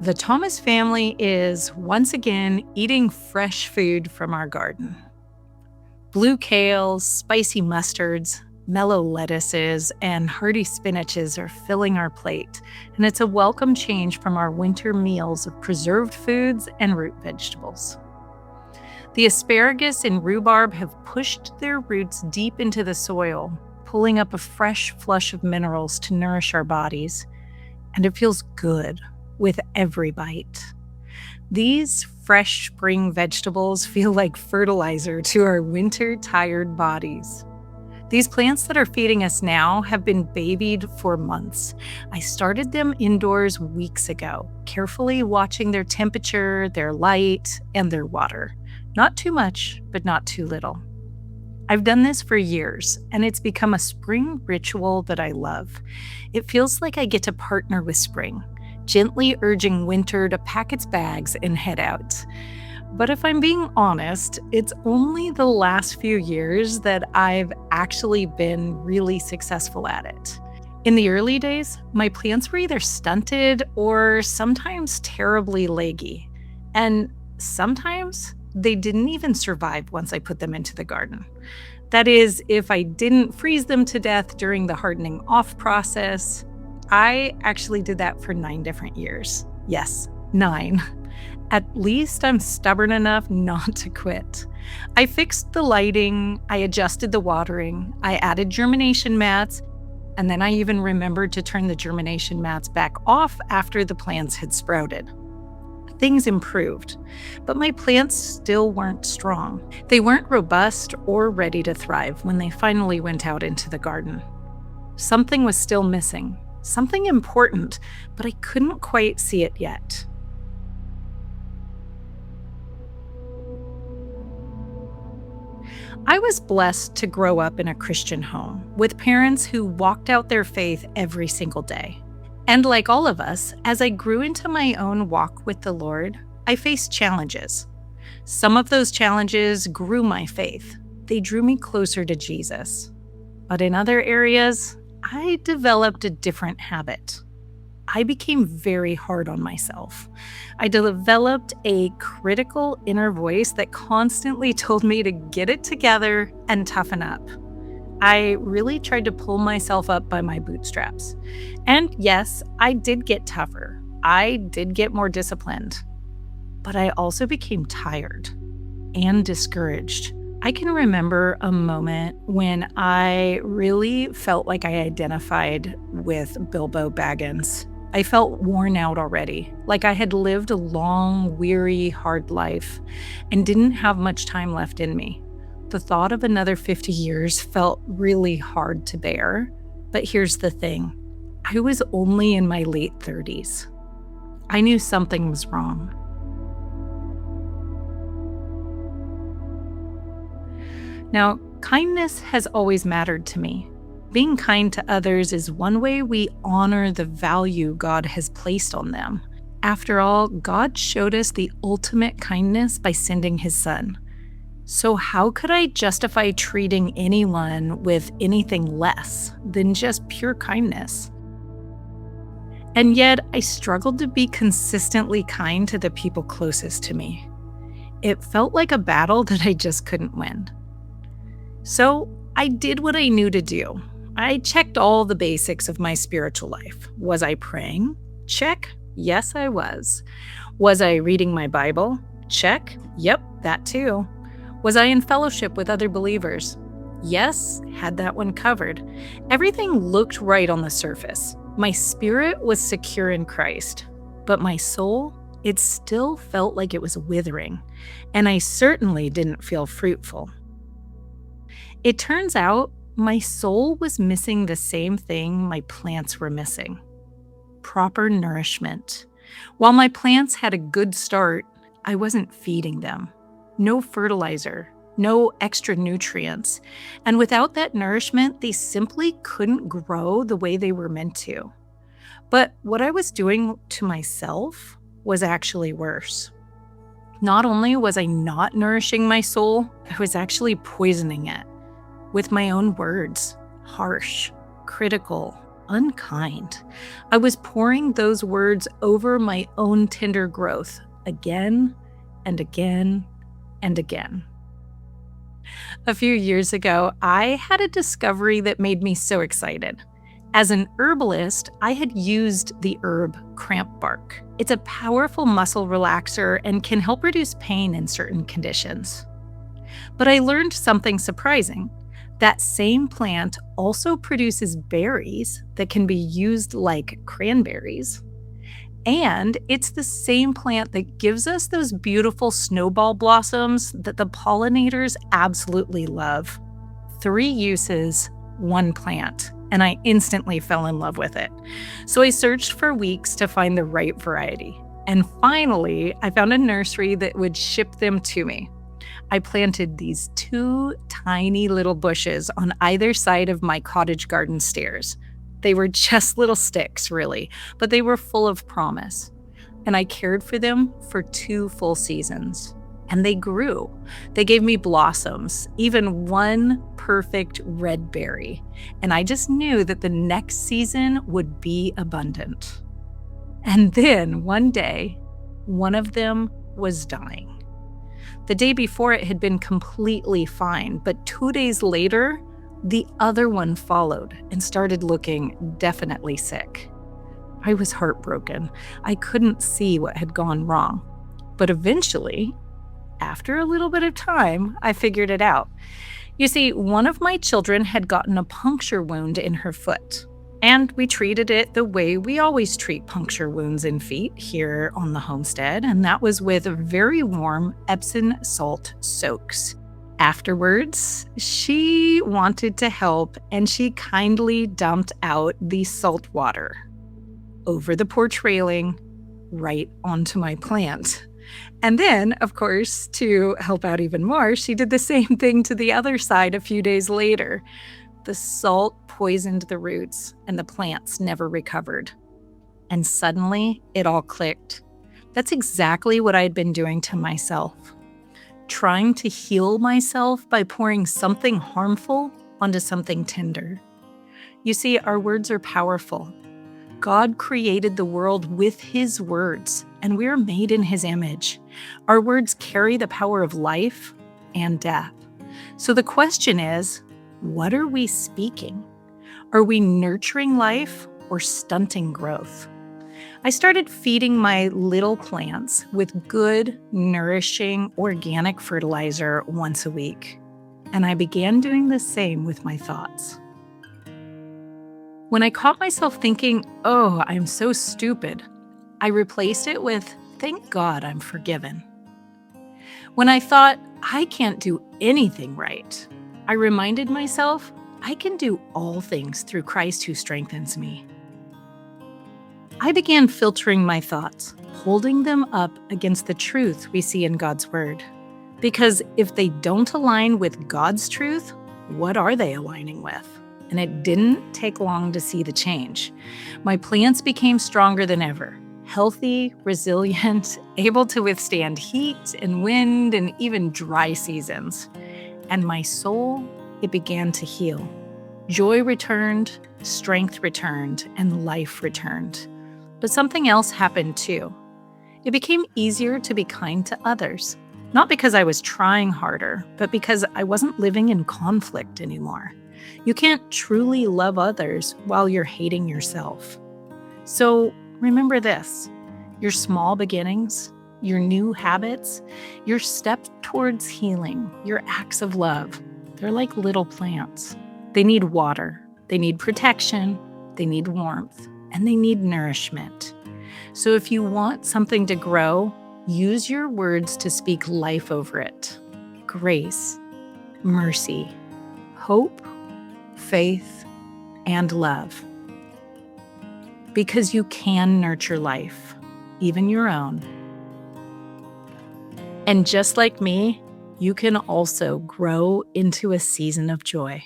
The Thomas family is once again eating fresh food from our garden. Blue kales, spicy mustards, mellow lettuces, and hearty spinaches are filling our plate, and it's a welcome change from our winter meals of preserved foods and root vegetables. The asparagus and rhubarb have pushed their roots deep into the soil, pulling up a fresh flush of minerals to nourish our bodies, and it feels good with every bite. These fresh spring vegetables feel like fertilizer to our winter-tired bodies. These plants that are feeding us now have been babied for months. I started them indoors weeks ago, carefully watching their temperature, their light, and their water. Not too much, but not too little. I've done this for years, and it's become a spring ritual that I love. It feels like I get to partner with spring, gently urging winter to pack its bags and head out. But if I'm being honest, it's only the last few years that I've actually been really successful at it. In the early days, my plants were either stunted or sometimes terribly leggy. And sometimes they didn't even survive once I put them into the garden. That is, if I didn't freeze them to death during the hardening off process. I actually did that for 9 different years. Yes, 9. At least I'm stubborn enough not to quit. I fixed the lighting, I adjusted the watering, I added germination mats, and then I even remembered to turn the germination mats back off after the plants had sprouted. Things improved, but my plants still weren't strong. They weren't robust or ready to thrive when they finally went out into the garden. Something was still missing. Something important, but I couldn't quite see it yet. I was blessed to grow up in a Christian home with parents who walked out their faith every single day. And like all of us, as I grew into my own walk with the Lord, I faced challenges. Some of those challenges grew my faith. They drew me closer to Jesus. But in other areas, I developed a different habit. I became very hard on myself. I developed a critical inner voice that constantly told me to get it together and toughen up. I really tried to pull myself up by my bootstraps. And yes, I did get tougher. I did get more disciplined. But I also became tired and discouraged. I can remember a moment when I really felt like I identified with Bilbo Baggins. I felt worn out already, like I had lived a long, weary, hard life and didn't have much time left in me. The thought of another 50 years felt really hard to bear. But here's the thing. I was only in my late 30s. I knew something was wrong. Now, kindness has always mattered to me. Being kind to others is one way we honor the value God has placed on them. After all, God showed us the ultimate kindness by sending His Son. So how could I justify treating anyone with anything less than just pure kindness? And yet, I struggled to be consistently kind to the people closest to me. It felt like a battle that I just couldn't win. So I did what I knew to do. I checked all the basics of my spiritual life. Was I praying? Check. Yes, I was. Was I reading my Bible? Check. Yep, that too. Was I in fellowship with other believers? Yes, had that one covered. Everything looked right on the surface. My spirit was secure in Christ, but my soul, it still felt like it was withering, and I certainly didn't feel fruitful. It turns out my soul was missing the same thing my plants were missing: proper nourishment. While my plants had a good start, I wasn't feeding them. No fertilizer, no extra nutrients. And without that nourishment, they simply couldn't grow the way they were meant to. But what I was doing to myself was actually worse. Not only was I not nourishing my soul, I was actually poisoning it with my own words, harsh, critical, unkind. I was pouring those words over my own tender growth again and again and again. A few years ago, I had a discovery that made me so excited. As an herbalist, I had used the herb cramp bark. It's a powerful muscle relaxer and can help reduce pain in certain conditions. But I learned something surprising. That same plant also produces berries that can be used like cranberries. And it's the same plant that gives us those beautiful snowball blossoms that the pollinators absolutely love. 3 uses, 1 plant, and I instantly fell in love with it. So I searched for weeks to find the right variety. And finally, I found a nursery that would ship them to me. I planted these 2 tiny little bushes on either side of my cottage garden stairs. They were just little sticks, really, but they were full of promise. And I cared for them for 2 full seasons. And they grew. They gave me blossoms, even 1 perfect red berry. And I just knew that the next season would be abundant. And then one day, one of them was dying. The day before, it had been completely fine, but 2 days later, the other one followed and started looking definitely sick. I was heartbroken. I couldn't see what had gone wrong. But eventually, after a little bit of time, I figured it out. You see, one of my children had gotten a puncture wound in her foot. And we treated it the way we always treat puncture wounds in feet here on the homestead, and that was with very warm Epsom salt soaks. Afterwards, she wanted to help, and she kindly dumped out the salt water over the porch railing right onto my plant. And then, of course, to help out even more, she did the same thing to the other side a few days later. The salt poisoned the roots, and the plants never recovered. And suddenly, it all clicked. That's exactly what I had been doing to myself. Trying to heal myself by pouring something harmful onto something tender. You see, our words are powerful. God created the world with His words, and we're made in His image. Our words carry the power of life and death. So the question is, what are we speaking? Are we nurturing life or stunting growth? I started feeding my little plants with good, nourishing, organic fertilizer once a week. And I began doing the same with my thoughts. When I caught myself thinking, "Oh, I'm so stupid," I replaced it with, "Thank God I'm forgiven." When I thought, "I can't do anything right," I reminded myself, "I can do all things through Christ who strengthens me." I began filtering my thoughts, holding them up against the truth we see in God's Word. Because if they don't align with God's truth, what are they aligning with? And it didn't take long to see the change. My plants became stronger than ever, healthy, resilient, able to withstand heat and wind and even dry seasons. And my soul, it began to heal. Joy returned, strength returned, and life returned. But something else happened too. It became easier to be kind to others. Not because I was trying harder, but because I wasn't living in conflict anymore. You can't truly love others while you're hating yourself. So remember this, your small beginnings, your new habits, your step towards healing, your acts of love, they're like little plants. They need water, they need protection, they need warmth, and they need nourishment. So if you want something to grow, use your words to speak life over it. Grace, mercy, hope, faith, and love. Because you can nurture life, even your own. And just like me, you can also grow into a season of joy.